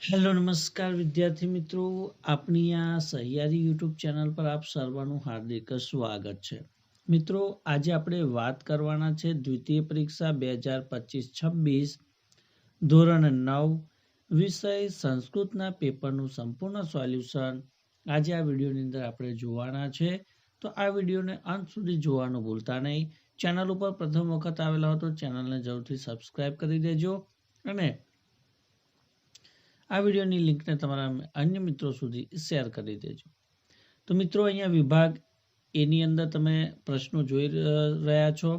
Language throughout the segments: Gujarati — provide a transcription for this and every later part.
હેલો નમસ્કાર વિદ્યાર્થી મિત્રો, આપણી આ સહિયારી યુટ્યુબ ચેનલ પર આપ સર્વનું હાર્દિક સ્વાગત છે. મિત્રો, આજે આપણે વાત કરવાના છે દ્વિતીય પરીક્ષા 2025-26 ધોરણ 9 વિષય સંસ્કૃતના પેપરનું સંપૂર્ણ સોલ્યુશન આજે આ વિડીયોની અંદર આપણે જોવાના છે. તો આ વિડીયોને અંત સુધી જોવાનું ભૂલતા નહીં. ચેનલ ઉપર પ્રથમ વખત આવેલા હો તો ચેનલને જરૂરથી સબસ્ક્રાઇબ કરી દેજો અને આ વિડીયોની લિંકને તમારા અન્ય મિત્રો સુધી શેર કરી દેજો. તો મિત્રો, અહીંયા વિભાગ એની અંદર તમે પ્રશ્નો જોઈ રહ્યા છો.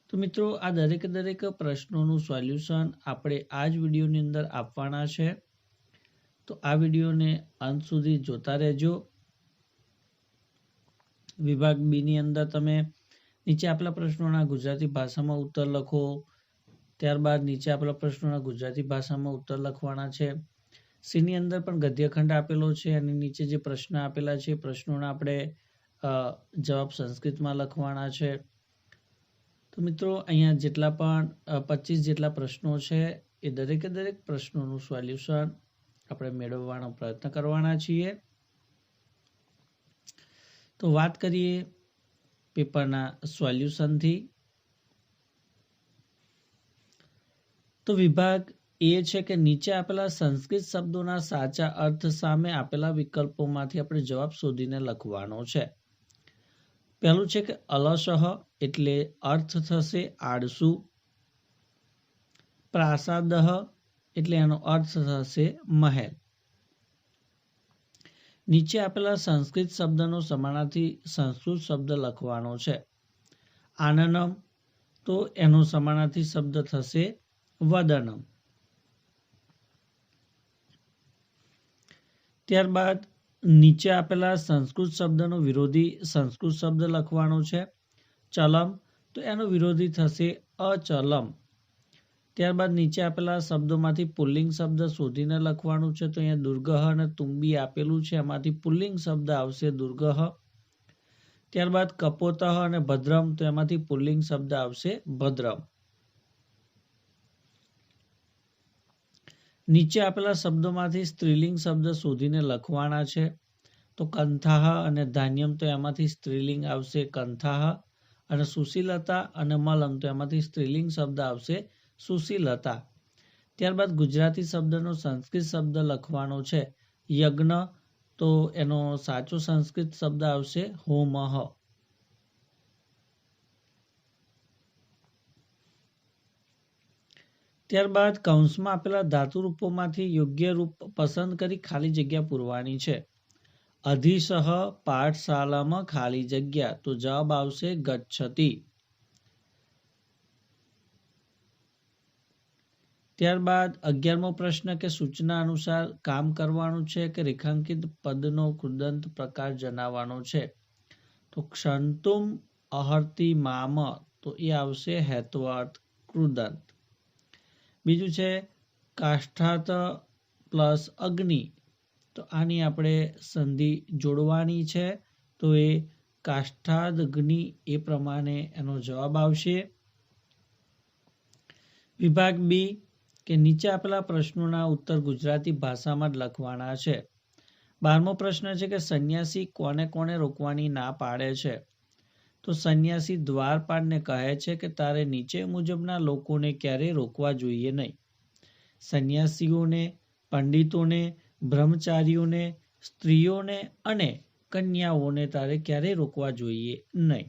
તો મિત્રો, આ દરેક પ્રશ્નોનું સોલ્યુશન આપણે આ જ વિડીયોની અંદર આપવાના છે. તો આ વિડીયોને અંત સુધી જોતા રહેજો. વિભાગ બી ની અંદર તમે નીચે આપેલા પ્રશ્નોના ગુજરાતી ભાષામાં ઉત્તર લખો. ત્યારબાદ નીચે આપેલા પ્રશ્નોના ગુજરાતી ભાષામાં ઉત્તર લખવાના છે. સી ની અંદર પણ ગદ્યખંડ આપેલો છે અને નીચે જે પ્રશ્ન આપેલા છે પ્રશ્નોના આપણે જવાબ સંસ્કૃતમાં લખવાના છે. તો મિત્રો, અહીંયા જેટલા પણ 25 જેટલા પ્રશ્નો છે એ દરેક પ્રશ્નોનું સોલ્યુશન આપણે મેળવવાનો પ્રયત્ન કરવાના છીએ. તો વાત કરીએ પેપરના સોલ્યુશનથી. તો વિભાગ એ છે કે નીચે આપેલા સંસ્કૃત શબ્દોના સાચા અર્થ સામે આપેલા વિકલ્પોમાંથી આપણે જવાબ શોધીને લખવાનો છે. પહેલું છે કે અલસહ એટલે અર્થ થશે આળસુ. પ્રાસાદઃ એટલે એનો અર્થ થશે મહેલ. નીચે આપેલા સંસ્કૃત શબ્દનો સમાનાર્થી સંસ્કૃત શબ્દ લખવાનો છે. આનનમ તો એનો સમાનાર્થી શબ્દ થશે વદનમ. ત્યારબાદ નીચે આપેલા સંસ્કૃત શબ્દનો વિરોધી સંસ્કૃત શબ્દ લખવાનો છે. ચલમ તો એનો વિરોધી થશે અચલમ. ત્યારબાદ નીચે આપેલા શબ્દોમાંથી પુલ્લિંગ શબ્દ શોધીને લખવાનું છે. તો અહીંયા દુર્ગહ અને તુંબી આપેલું છે, એમાંથી પુલ્લિંગ શબ્દ આવશે દુર્ગહ. ત્યારબાદ કપોતઃ અને ભદ્રમ તો એમાંથી પુલ્લિંગ શબ્દ આવશે ભદ્રમ. નીચે આપેલા શબ્દોમાંથી સ્ત્રીલિંગ શબ્દ શોધીને લખવાના છે. તો કંથાહ અને ધાન્યમ તો એમાંથી સ્ત્રીલિંગ આવશે કંથાહ, અને સુશીલતા અને મલમ તો એમાંથી સ્ત્રીલિંગ શબ્દ આવશે સુશીલતા. ત્યારબાદ ગુજરાતી શબ્દનો સંસ્કૃત શબ્દ લખવાનો છે. યજ્ઞ તો એનો સાચો સંસ્કૃત શબ્દ આવશે હોમઃ. ત્યારબાદ કૌંસમાં આપેલા ધાતુ રૂપોમાંથી યોગ્ય રૂપ પસંદ કરી ખાલી જગ્યા પૂરવાની છે. અધિશઃ પાઠશાલામાં ખાલી જગ્યા તો જવાબ આવશે ગચ્છતિ. ત્યારબાદ 11મો પ્રશ્ન કે સૂચના અનુસાર કામ કરવાનું છે કે રેખાંકિત પદનો કૃદંત પ્રકાર જણાવવાનો છે. તો ક્ષંતુમ અહર્તિ મામ તો એ આવશે હેત્વાર્થ કૃદંત. બીજું છે કાષ્ઠાત પ્લસ અગ્નિ તો આની આપણે સંધિ જોડવાની છે. તો એ કાષ્ઠાદગ્નિ એ પ્રમાણે એનો જવાબ આવશે. વિભાગ બી કે નીચે આપેલા પ્રશ્નોના ઉત્તર ગુજરાતી ભાષામાં જ લખવાના છે. 12મો પ્રશ્ન છે કે સંન્યાસી કોને કોને રોકવાની ના પાડે છે. તો સંન્યાસી દ્વારપાળને કહે છે કે તારે નીચે મુજબના લોકોને ક્યારેય રોકવા જોઈએ નહીં. સંન્યાસીઓને, પંડિતોને, બ્રહ્મચારીઓને, સ્ત્રીઓને અને કન્યાઓને તારે ક્યારેય રોકવા જોઈએ નહીં.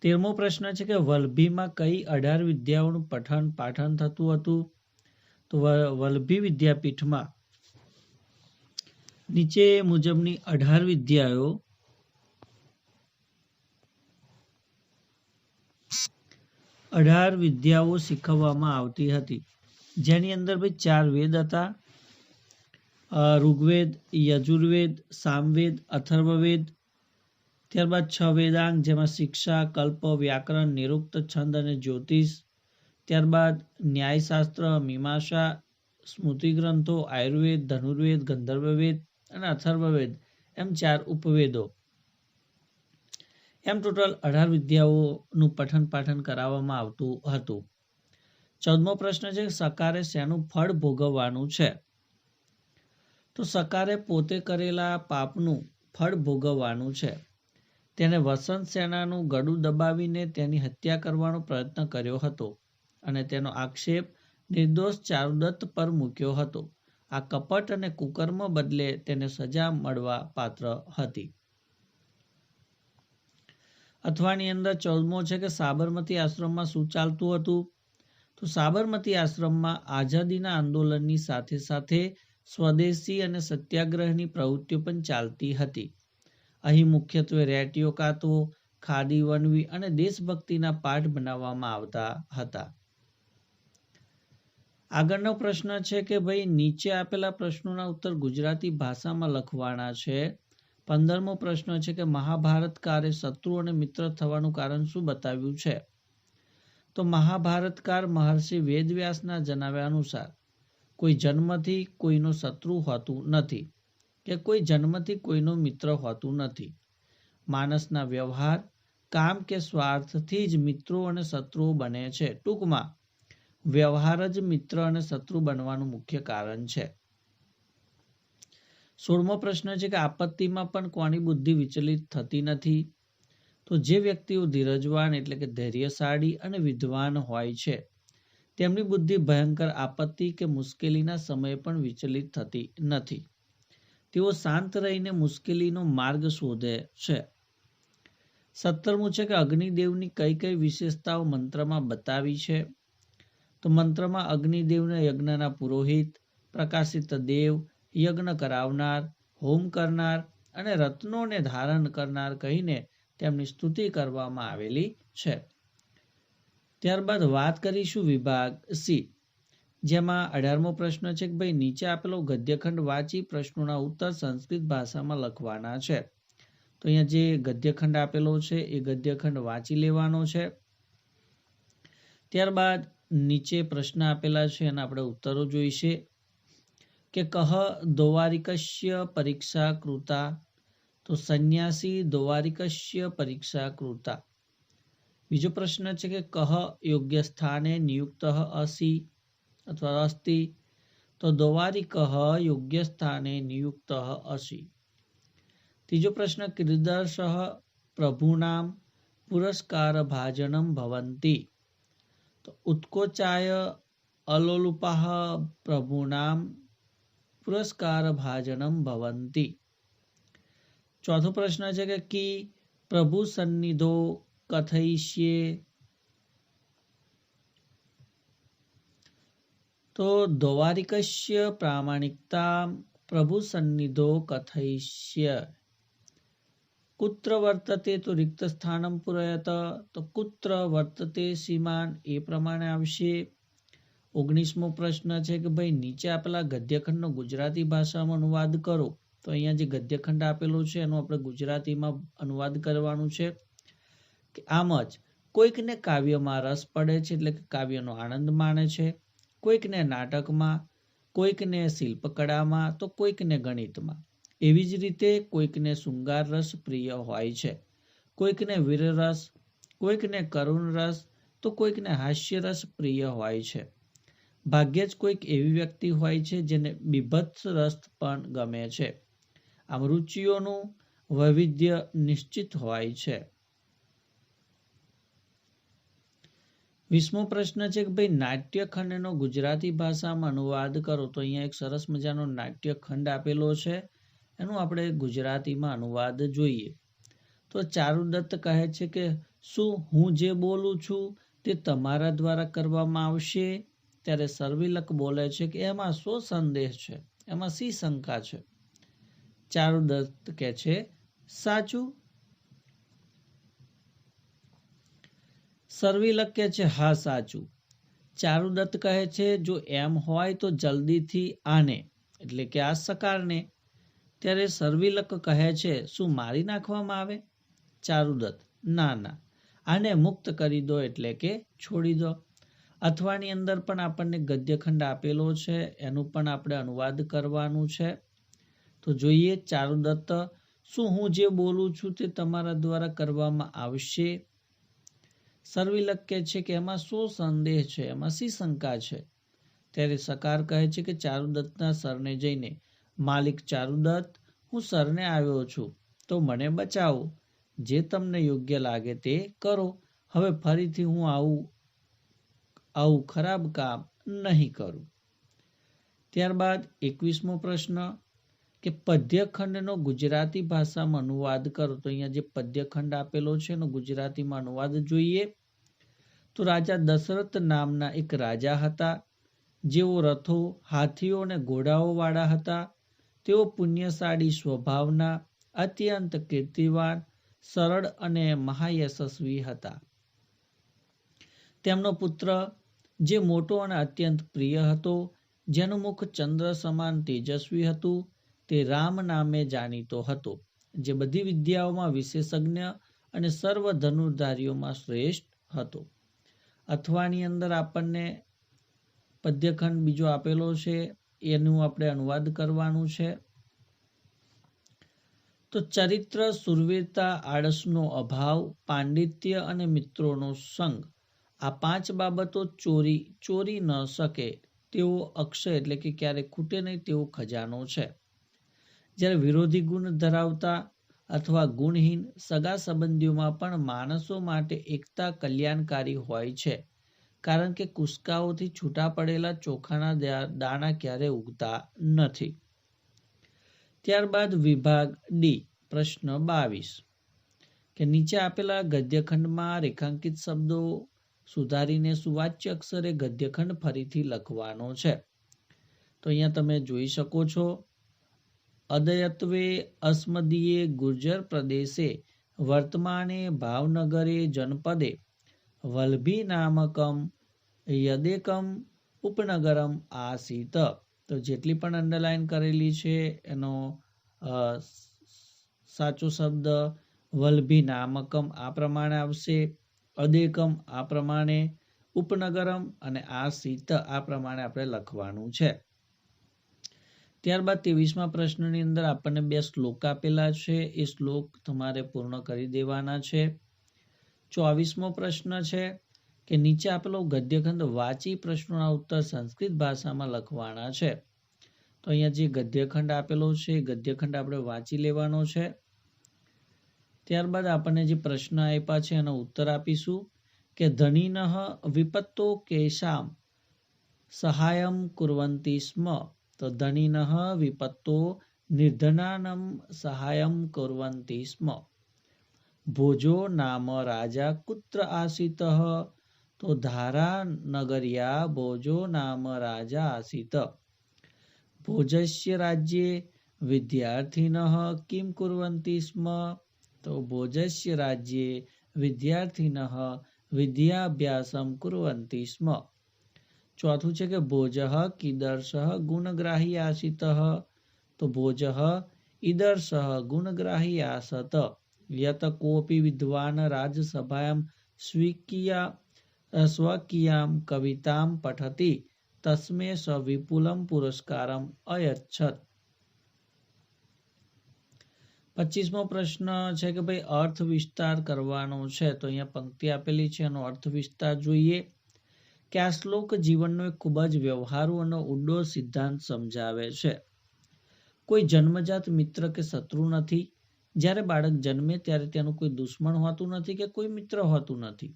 13મો પ્રશ્ન છે કે વલ્લભીમાં કઈ 18 વિદ્યાઓનું પઠન પાઠન થતું હતું. તો વલ્લભી વિદ્યાપીઠમાં નીચે મુજબની 18 વિદ્યાઓ શીખવવામાં આવતી હતી, જેની અંદર 4 વેદ હતા. ઋગ્વેદ, યજુર્વેદ, સામવેદ, અથર્વવેદ. ત્યારબાદ 6 વેદાંગ જેમાં શિક્ષા, કલ્પ, વ્યાકરણ, નિરુક્ત, છંદ અને જ્યોતિષ. ત્યારબાદ ન્યાયશાસ્ત્ર, મીમાંસા, સ્મૃતિ ગ્રંથો, આયુર્વેદ, ધનુર્વેદ, ગંધર્વવેદ અને અથર્વવેદ એમ 4 ઉપવેદો. એમ ટોટલ 18 વિદ્યાઓનું પઠન પાઠન કરાવવામાં આવતું હતું. 14મો પ્રશ્ન છે સકારે શેનું ફળ ભોગવવાનું છે. તો સકારે પોતે કરેલા પાપનું ફળ ભોગવવાનું છે. તેને વસંત સેનાનું ગળું દબાવીને તેની હત્યા કરવાનો પ્રયત્ન કર્યો હતો અને તેનો આક્ષેપ નિર્દોષ ચારુદત્ત પર મૂક્યો હતો. આ કપટ અને કુકર્મ બદલે તેને સજા મળવા પાત્ર હતી. અથવાની અંદર 14મો છે કે સાબરમતી આશ્રમમાં શું ચાલતું હતું? તો સાબરમતી આશ્રમમાં આઝાદીના આંદોલનની સાથે સાથે સ્વદેશી અને સત્યાગ્રહની પ્રવૃત્તિઓ પણ ચાલતી હતી. અહીં મુખ્યત્વે રેડિયો કાતો, ખાદી વણવી અને દેશભક્તિના પાઠ બનાવવામાં આવતા હતા. આગળનો પ્રશ્ન છે કે ભાઈ નીચે આપેલા પ્રશ્નોના ઉત્તર ગુજરાતી ભાષામાં લખવાના છે. 15મો પ્રશ્ન છે કે મહાભારતકારે શત્રુ અને મિત્ર થવાનું કારણ શું બતાવ્યું છે? તો મહાભારતકાર મહર્ષિ વેદવ્યાસના જણાવ્યા અનુસાર કોઈ જન્મથી કોઈનો શત્રુ હોતું નથી કે કોઈ જન્મથી કોઈનો મિત્ર હોતું નથી. માણસના વ્યવહાર, કામ કે સ્વાર્થથી જ મિત્રો અને શત્રુઓ બને છે. ટૂંકમાં વ્યવહાર જ મિત્ર અને શત્રુ બનવાનું મુખ્ય કારણ છે. 16મો પ્રશ્ન છે કે આપત્તિમાં પણ કોની બુદ્ધિ વિચલિત થતી નથી? તો જે વ્યક્તિઓ ધીરજવાન એટલે કે ધૈર્યશાળી અને વિદ્વાન હોય છે તેમની બુદ્ધિ ભયંકર આપત્તિ કે મુશ્કેલીના સમયે પણ વિચલિત થતી નથી. તેઓ શાંત રહીને મુશ્કેલીનો માર્ગ શોધે છે. 17મું છે કે અગ્નિદેવની કઈ કઈ વિશેષતાઓ મંત્રમાં બતાવી છે? તો મંત્રમાં અગ્નિદેવને યજ્ઞના પુરોહિત, પ્રકાશિત દેવ, યજ્ઞ કરાવનાર, હોમ કરનાર અને રત્નોને ધારણ કરનાર કહીને તેમની સ્તુતિ કરવામાં આવેલી છે. ત્યારબાદ વાત કરીશું વિભાગ સી, જેમાં 18મો પ્રશ્ન છે કે ભાઈ નીચે આપેલો ગદ્યખંડ વાંચી પ્રશ્નોના ઉત્તર સંસ્કૃત ભાષામાં લખવાના છે. તો અહીંયા જે ગદ્યખંડ આપેલો છે એ ગદ્યખંડ વાંચી લેવાનો છે. ત્યારબાદ નીચે પ્રશ્ન આપેલા છે અને આપણે ઉત્તરો જોઈશે કે કહ દૌવારિકસ્ય પરીક્ષા કૃતા? તો સંન્યાસી દૌવારિકસ્ય પરીક્ષા કૃતા. બીજો પ્રશ્ન છે કે કહ યોગ્ય સ્થાને નિયુક્ત અસી અથવા અસ્તિ? તો દૌવારિકઃ યોગ્ય સ્થાને નિયુક્ત અસી. ત્રીજો પ્રશ્ન કીદૃશ પ્રભૂનામ પુરસ્કાર ભાજનમ ભવંતિ? તો ઉત્કોચાય અલોલુપાહ પ્રભૂનામ પુરસ્કાર ભાજનમ ભવંતિ. ચોથો પ્રશ્ન છે કે કી પ્રભુ સન્નિધો કથયિષ્યે? તો દૌવારિકસ્ય પ્રામાણિકતા પ્રભુ સન્નિધો કથયિષ્ય. કુત્ર વર્તતે તો રિક્ત સ્થાનમ પુરયત? તો કુત્ર વર્તતે સીમાન એ પ્રમાણે આવશે. 19મો પ્રશ્ન છે કે ભાઈ નીચે આપેલા ગદ્યખંડનો ગુજરાતી ભાષામાં અનુવાદ કરો. તો અહીંયા જે ગદ્યખંડ આપેલો છે એનો આપણે ગુજરાતીમાં અનુવાદ કરવાનું છે. કે આમ જ કોઈકને કાવ્યમાં રસ પડે છે એટલે કે કાવ્યનો આનંદ માણે છે, કોઈકને નાટકમાં, કોઈકને શિલ્પકળામાં, તો કોઈકને ગણિતમાં. એવી જ રીતે કોઈકને શૃંગાર રસ પ્રિય હોય છે, કોઈકને વીરરસ, કોઈકને કરુણ રસ, તો કોઈકને હાસ્ય રસ પ્રિય હોય છે. ભાગ્યે જ કોઈક એવી વ્યક્તિ હોય છે જેને બીભત્સ રસ પણ ગમે છે. આમ રુચિઓનું વૈવિધ્ય નિશ્ચિત હોય છે. 20મો પ્રશ્ન છે કે ભાઈ નાટ્યખંડનો ગુજરાતી ભાષામાં અનુવાદ કરો. તો અહીંયા એક સરસ મજાનો નાટ્યખંડ આપેલો છે, એનું આપણે ગુજરાતીમાં અનુવાદ જોઈએ. તો ચારુદત્ત કહે છે કે શું હું જે બોલું છું તે તમારા દ્વારા કરવામાં આવશે? ત્યારે સર્વિલક બોલે છે કે એમાં શો સંદેહ છે, એમાં શી શંકા છે? ચારુદત્ત કહે છે સાચું. સર્વિલક કહે છે હા સાચું. ચારુદત્ત કહે છે જો એમ હોય તો જલ્દીથી આને એટલે કે આ સકારને. ત્યારે સર્વિલક કહે છે શું મારી નાખવામાં આવે? ચારુદત્ત ના ના, આને મુક્ત કરી દો એટલે કે છોડી દો. અથવાની અંદર પણ આપણને ગદ્યખંડ આપેલો છે, એનું પણ આપણે અનુવાદ કરવાનું છે. તો જોઈએ ચારુદત્ત, શું હું જે બોલું છું તે તમારા દ્વારા કરવામાં આવશે? સર્વિલક કહે છે કે એમાં શું સંદેહ છે, એમાં શી શંકા છે? ત્યારે સકાર કહે છે કે ચારુદત્તના સરને જઈને માલિક ચારુદત્ત, હું સરને આવ્યો છું, તો મને બચાવો. જે તમને યોગ્ય લાગે તે કરો. હવે ફરીથી હું આવું ખરાબ કામ નહીં કરું. ત્યારબાદ 21મો પ્રશ્ન કે પદ્યખંડનો ગુજરાતી ભાષામાં અનુવાદ કરો. તો અહીંયા જે પદ્યખંડ આપેલો છે એનો ગુજરાતીમાં અનુવાદ જોઈએ. તો રાજા દશરથ નામના એક રાજા હતા, જેઓ રથો, હાથીઓ અને ઘોડાઓ વાળા હતા. તેઓ પુણ્યશાળી સ્વભાવના, અત્યંત કીર્તિવાન, સરળ અને મહાયશસ્વી હતા. તેમનો પુત્ર જે મોટો અને અત્યંત પ્રિય હતો, જેનું મુખ ચંદ્ર સમાન તેજસ્વી હતું, તે રામ નામે જાણીતો હતો, જે બધી વિદ્યાઓમાં વિશેષજ્ઞ અને સર્વ ધનુર્ધારીઓમાં શ્રેષ્ઠ હતો. અથવાની અંદર આપણને પદ્યખંડ બીજો આપેલો છે, એનું આપણે અનુવાદ કરવાનું છે. તો ચરિત્ર, સુરવીરતા, આળસનો અભાવ, પાંડિત્ય અને મિત્રોનો સંગ, આ 5 બાબતો ચોરી ન શકે તેવો અક્ષય એટલે કે ક્યારે ખૂટે નહીં તેવો ખજાનો છે. જ્યારે વિરોધી ગુણ ધરાવતા અથવા ગુણહીન સગા સંબંધીઓમાં પણ માણસો માટે એકતા કલ્યાણકારી હોય છે, કારણ કે કુસ્કાઓથી છૂટા પડેલા ચોખાના દાણા ક્યારે ઉગતા નથી. ત્યારબાદ વિભાગ ડી, પ્રશ્ન 22 કે નીચે આપેલા ગદ્યખંડમાં રેખાંકિત શબ્દો સુધારીને સુવાચ્ય અક્ષરે ગદ્યખંડ ફરીથી લખવાનો છે. તો અહીંયા તમે જોઈ શકો છો, અદયત્વે અસ્મદીયે ગુર્જર પ્રદેશે વર્તમાને ભાવનગરે જનપદે વલ્ભી નામકમ યદેકમ ઉપનગરમ આસીત. તો જેટલી પણ અંડરલાઈન કરેલી છે એનો સાચો શબ્દ વલ્ભી નામકમ આ પ્રમાણે આવશે, અદેકમ આ પ્રમાણે, ઉપનગરમ અને આસીત આ પ્રમાણે આપણે લખવાનું છે. ત્યારબાદ 23મા પ્રશ્નની અંદર આપણને 2 શ્લોક આપેલા છે, એ શ્લોક તમારે પૂર્ણ કરી દેવાના છે. 24મો પ્રશ્ન છે કે નીચે આપેલો ગદ્યખંડ વાંચી પ્રશ્નોના ઉત્તર સંસ્કૃત ભાષામાં લખવાના છે. તો અહીંયા જે ગદ્યખંડ આપેલો છે ગદ્યખંડ આપણે વાંચી લેવાનો છે. ત્યારબાદ આપણને જે પ્રશ્ન આપ્યા છે એનો ઉત્તર આપીશું કે ધનિનઃ વિપત્તો કેશામ સહાયમ કુર્વન્તિ સ્મ. તો ધનિનઃ વિપત્તો નિર્ધનાનમ સહાયમ કુર્વન્તિ સ્મ. ભોજો નામ રાજા કુત્ર આસીતઃ. તો ધારા નગર્યા ભોજો નામ રાજા આસીત. ભોજસ્ય રાજ્યે વિદ્યાર્થિનઃ કિમ કુર્વન્તિ સ્મ. તો ભોજસ્ય રાજ્યે વિદ્યાર્થિનઃ વિદ્યાભ્યાસમ કુર્વન્તિ સ્મ. ચોથું છે કે ભોજઃ કીદર્ષઃ ગુણગ્રાહી આસીતઃ. તો ભોજઃ ઈદર્ષઃ ગુણગ્રાહી આસત. યત કોપી વિદ્વાન રાજસભાયામ સ્વકીયામ કવિતામ પઠતિ તસ્મે સ વિપુલમ પુરસ્કારમ અયચ્છત. 25મો પ્રશ્ન છે કે ભાઈ અર્થ વિસ્તાર કરવાનો છે. તો અહીંયા પંક્તિ આપેલી છે, એનો અર્થ વિસ્તાર જોઈએ કે આ શ્લોક જીવનનો એક ખૂબ જ વ્યવહારુ અને ઊંડો સિદ્ધાંત સમજાવે છે. કોઈ જન્મજાત મિત્ર કે શત્રુ નથી. જ્યારે બાળક જન્મે ત્યારે તેનું કોઈ દુશ્મન હોતું નથી કે કોઈ મિત્ર હોતું નથી.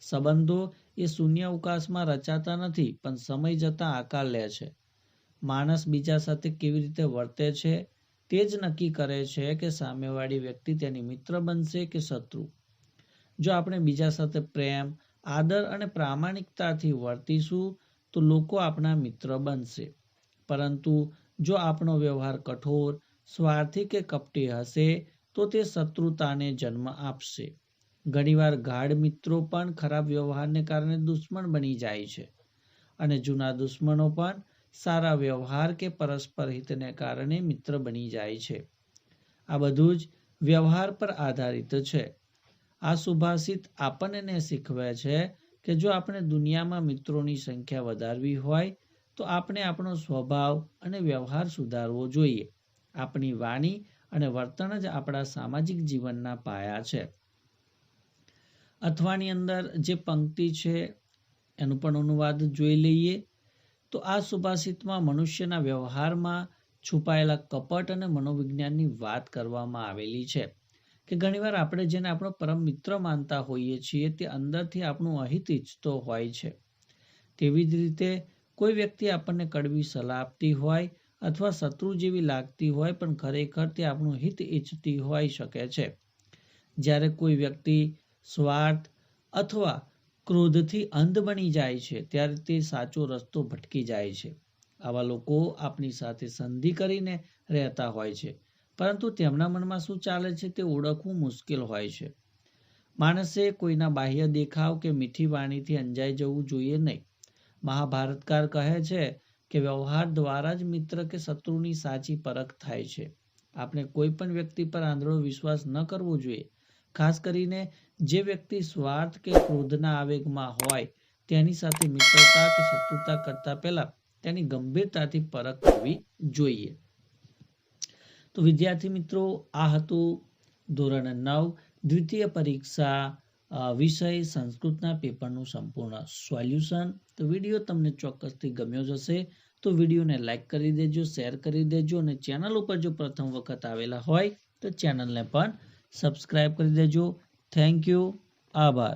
સંબંધો એ શૂન્ય અવકાશમાં રચાતા નથી, પણ સમય જતાં આકાર લે છે. માણસ બીજા સાથે કેવી રીતે વર્તે છે તે જ નક્કી કરે છે કે સામેવાળી વ્યક્તિ તેની મિત્ર બનશે કે શત્રુ. જો આપણે બીજા સાથે પ્રેમ, આદર અને પ્રામાણિકતાથી વર્તીશું તો લોકો આપણા મિત્ર બનશે. પરંતુ જો આપણો વ્યવહાર કઠોર, સ્વાર્થી કે કપટી હશે તો તે શત્રુતાને જન્મ આપશે. ઘણીવાર ગાઢ મિત્રો પણ ખરાબ વ્યવહારને કારણે દુશ્મન બની જાય છે, અને જૂના દુશ્મનો પણ સારા વ્યવહાર કે પરસ્પર હિતને કારણે મિત્ર બની જાય છે. આ બધું જ વ્યવહાર પર આધારિત છે. આ સુભાષિત આપણને શીખવે છે કે જો આપણે દુનિયામાં મિત્રોની સંખ્યા વધારવી હોય તો આપણે આપણો સ્વભાવ અને વ્યવહાર સુધારવો જોઈએ. આપણી વાણી અને વર્તન જ આપણા સામાજિક જીવનના પાયા છે. અથવાની અંદર જે પંક્તિ છે એનું પણ અનુવાદ જોઈ લઈએ. તો આ સુભાષિતમાં મનુષ્યના વ્યવહારમાં છુપાયેલા કપટ અને મનોવિજ્ઞાનની વાત કરવામાં આવેલી છે કે ઘણીવાર આપણે જેને આપણો પરમ મિત્ર માનતા હોઈએ છીએ તે અંદરથી આપણું અહિત ઈચ્છતો હોય છે. તેવી જ રીતે કોઈ વ્યક્તિ આપણને કડવી સલાહ આપતી હોય અથવા શત્રુ જેવી લાગતી હોય પણ ખરેખર તે આપણું હિત ઈચ્છતી હોઈ શકે છે. જ્યારે કોઈ વ્યક્તિ સ્વાર્થ અથવા ક્રોધથી અંધ બની જાય છે ત્યારે તે સાચો રસ્તો ભટકી જાય છે. આવા લોકો આપણી સાથે સંધિ કરીને રહેતા હોય છે, પરંતુ તેમના મનમાં શું ચાલે છે તે ઓળખવું મુશ્કેલ હોય છે. માણસે કોઈના બાહ્ય દેખાવ કે મીઠી વાણીથી અંજાઈ જવું જોઈએ નહીં. મહાભારતકાર કહે છે કે વ્યવહાર દ્વારા જ મિત્ર કે શત્રુની સાચી પરખ થાય છે. આપણે કોઈ પણ વ્યક્તિ પર આંધળો વિશ્વાસ ન કરવો જોઈએ. ખાસ કરીને જે વ્યક્તિ સ્વાર્થ કે ક્રોધના આવેગમાં હોય તેની સાથે મિત્રતા કે શત્રુતા કરતા પહેલા તેની ગંભીરતાથી પરખ કરવી જોઈએ. તો વિદ્યાર્થી મિત્રો, આ હતું ધોરણ 9 દ્વિતીય પરીક્ષા વિષય સંસ્કૃતના પેપરનું સંપૂર્ણ સોલ્યુશન. તો વિડીયો તમને ચોક્કસથી ગમ્યો જ હશે. તો વિડીયોને લાઈક કરી દેજો, શેર કરી દેજો અને ચેનલ ઉપર જો પ્રથમ વખત આવેલા હોય તો ચેનલને પણ સબસ્ક્રાઈબ કરી દેજો. Thank you. આભાર.